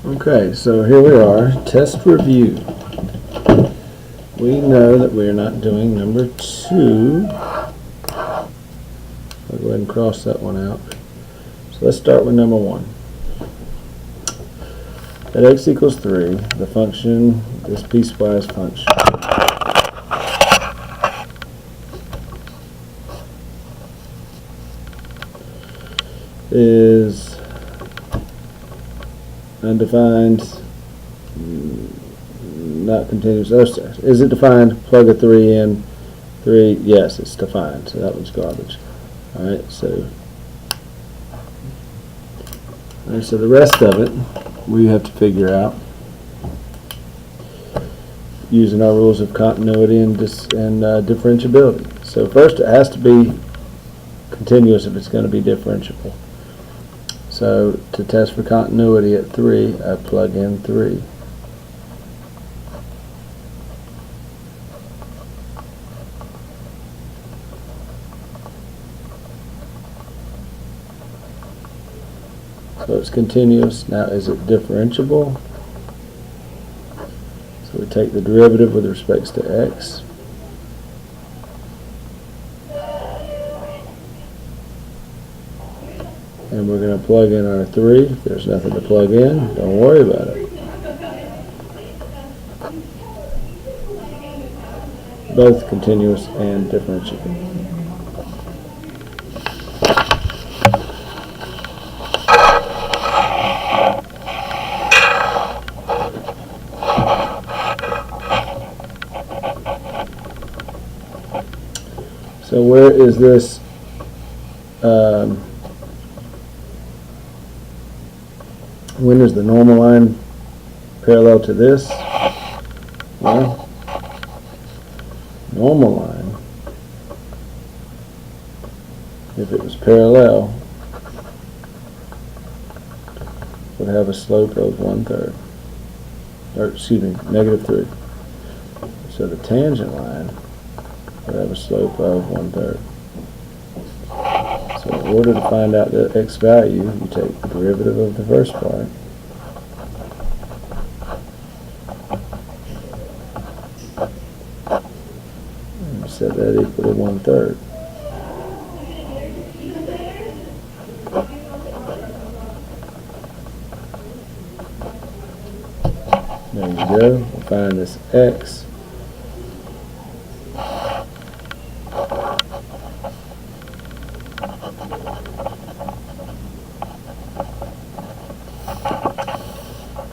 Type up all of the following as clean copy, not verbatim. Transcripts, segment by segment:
Okay, so here we are, test review. We know that we're not doing number 2. I'll go ahead and cross that one out. So let's start with number 1. At x equals 3, the function, this piecewise function, is undefined, not continuous. Is it defined? Plug a 3 in. 3, yes, it's defined. So that one's garbage. Alright, so the rest of it we have to figure out using our rules of continuity and differentiability. So first it has to be continuous if it's going to be differentiable. So to test for continuity at 3, I plug in 3. So it's continuous. Now is it differentiable? So we take the derivative with respect to x. And we're going to plug in our 3. If there's nothing to plug in, don't worry about it. Both continuous and differentiable. So where is this when is the normal line parallel to this? Well, normal line, if it was parallel, would have a slope of 1/3, or excuse me, -3. So the tangent line would have a slope of 1/3. So in order to find out the x value, you take the derivative of the first part and set that equal to 1/3. There you go. We'll find this x.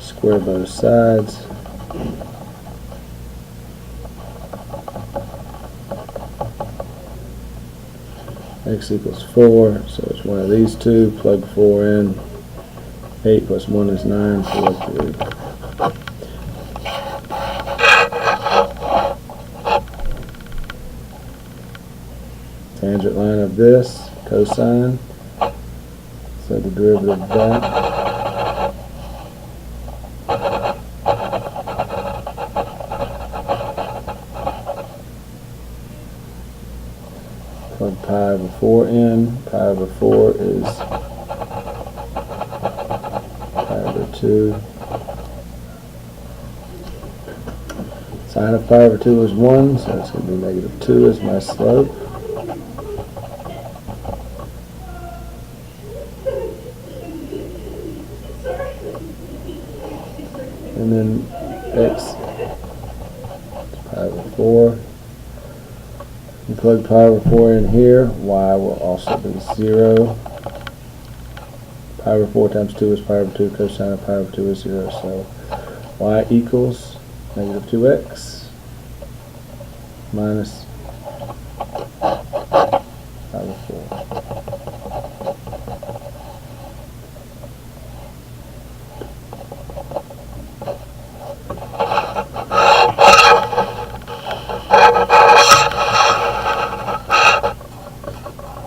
Square both sides. X equals 4, so it's one of these two. Plug 4 in. 8 plus 1 is 9, plug 3. Tangent line of this, cosine. So the derivative of that. Plug pi over 4 in. Pi over 4 is pi over 2. Sine of pi over 2 is 1, so it's going to be -2 as my slope. And then x is pi over 4. You plug pi over 4 in here, y will also be 0. Pi over 4 times 2 is pi over 2, cosine of pi over 2 is 0, so y equals -2x minus pi over 4.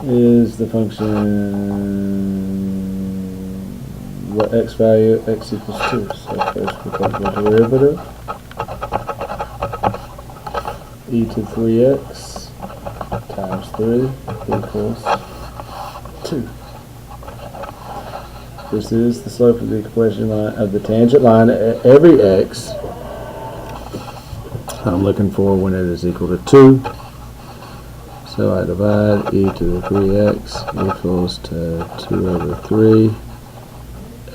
Is the function what x value? X equals 2. So first we take the derivative. E to 3x times 3 equals 2. This is the slope of the equation line of the tangent line at every x. I'm looking for when it is equal to 2. So I divide e to the 3x equals to 2 over 3.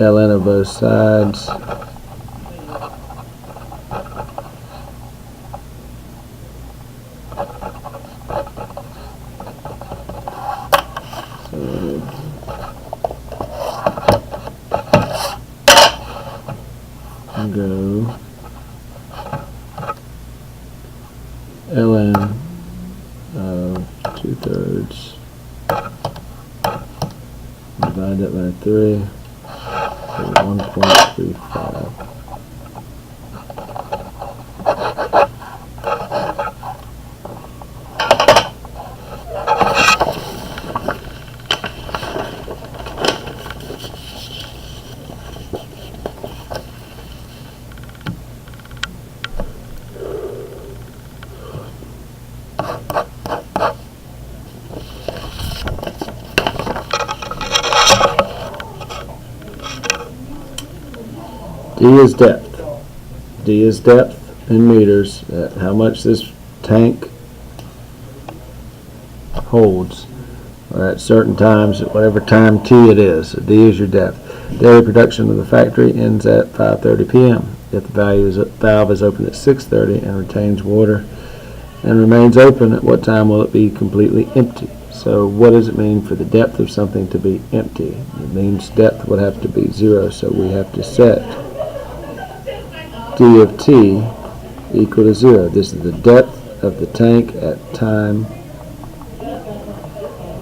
ln of both sides. Go ln of 2/3 divide that by 3, so 1.35. D is depth. D is depth in meters, how much this tank holds, or at certain times, at whatever time t it is. So D is your depth. Daily production of the factory ends at 5:30 p.m. If the valve is open at 6:30 and retains water and remains open, at what time will it be completely empty? So what does it mean for the depth of something to be empty? It means depth would have to be 0, so we have to set d of t equal to 0. This is the depth of the tank at time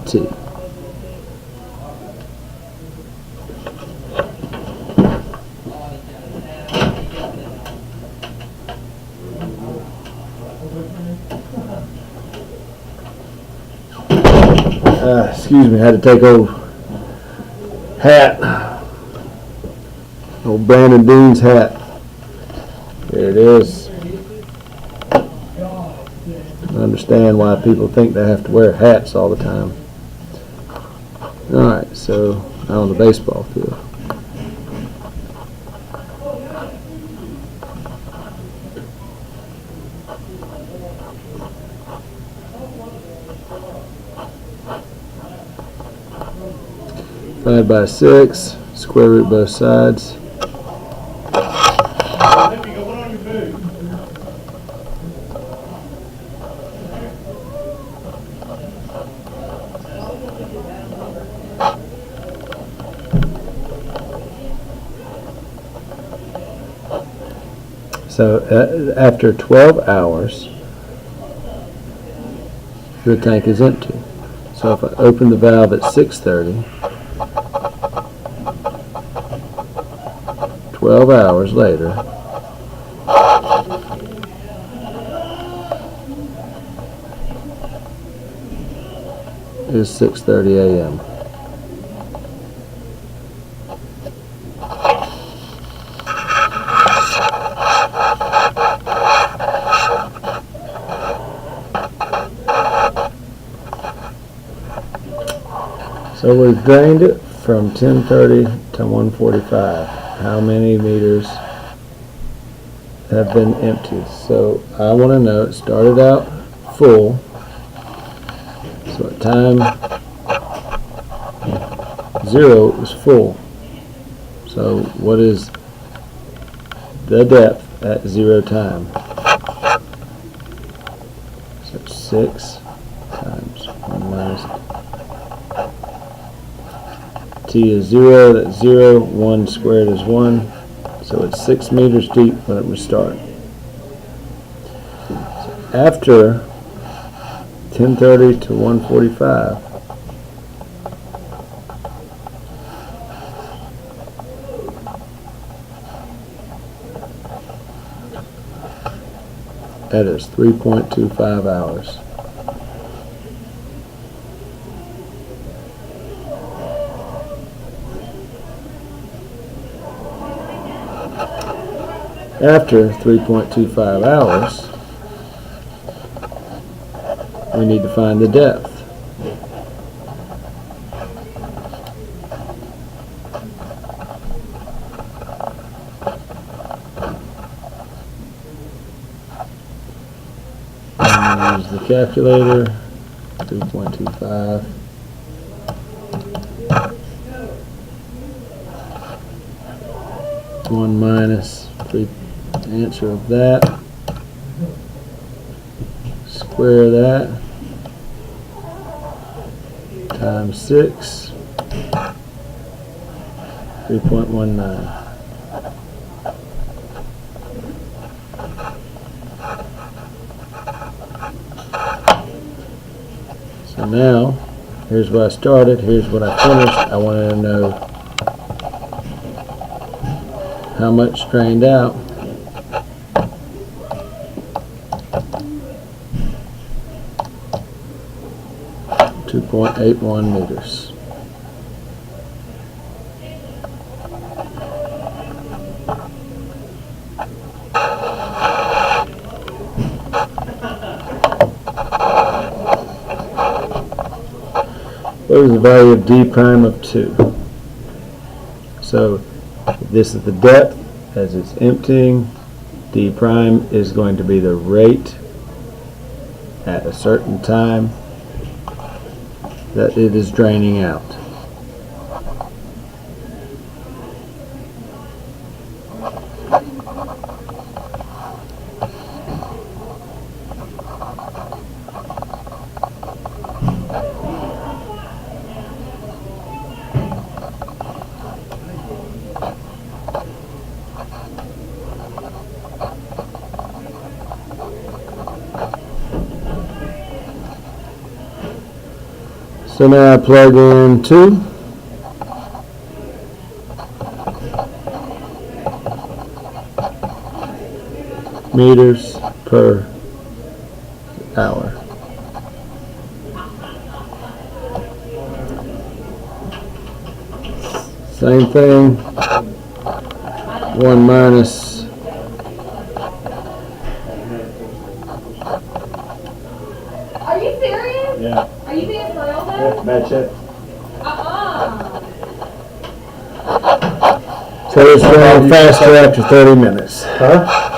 t. Excuse me, I had to take old hat, old Brandon Dean's hat. There it is. I understand why people think they have to wear hats all the time. Alright, so out on the baseball field. Divide by 6, square root both sides. So after 12 hours, the tank is empty. So if I open the valve at 6:30, 12 hours later, is 6:30 a.m. So we've drained it from 10:30 to 1:45. How many meters have been emptied? So I want to know, it started out full. So at time 0 it was full. So what is the depth at 0 time? So 6 times 1 minus t is 0, that's 0, 1 squared is 1, so it's 6 meters deep when it was started. So after 10:30 to 1:45, that is 3.25 hours. After 3.25 hours, we need to find the depth. Use the calculator. 3.25. One minus the answer of that. Square that. Times 6. 3.19. So now, here's where I started, here's what I finished. I wanted to know how much drained out. 2.81 meters. What is the value of d prime of 2? So this is the depth as it's emptying. D prime is going to be the rate at a certain time that it is draining out. So now I plug in 2. Meters per hour. Same thing. 1 minus Are you serious? Yeah. Are you being for real though? Match it. Uh-uh. So it's running faster after 30 minutes. Huh?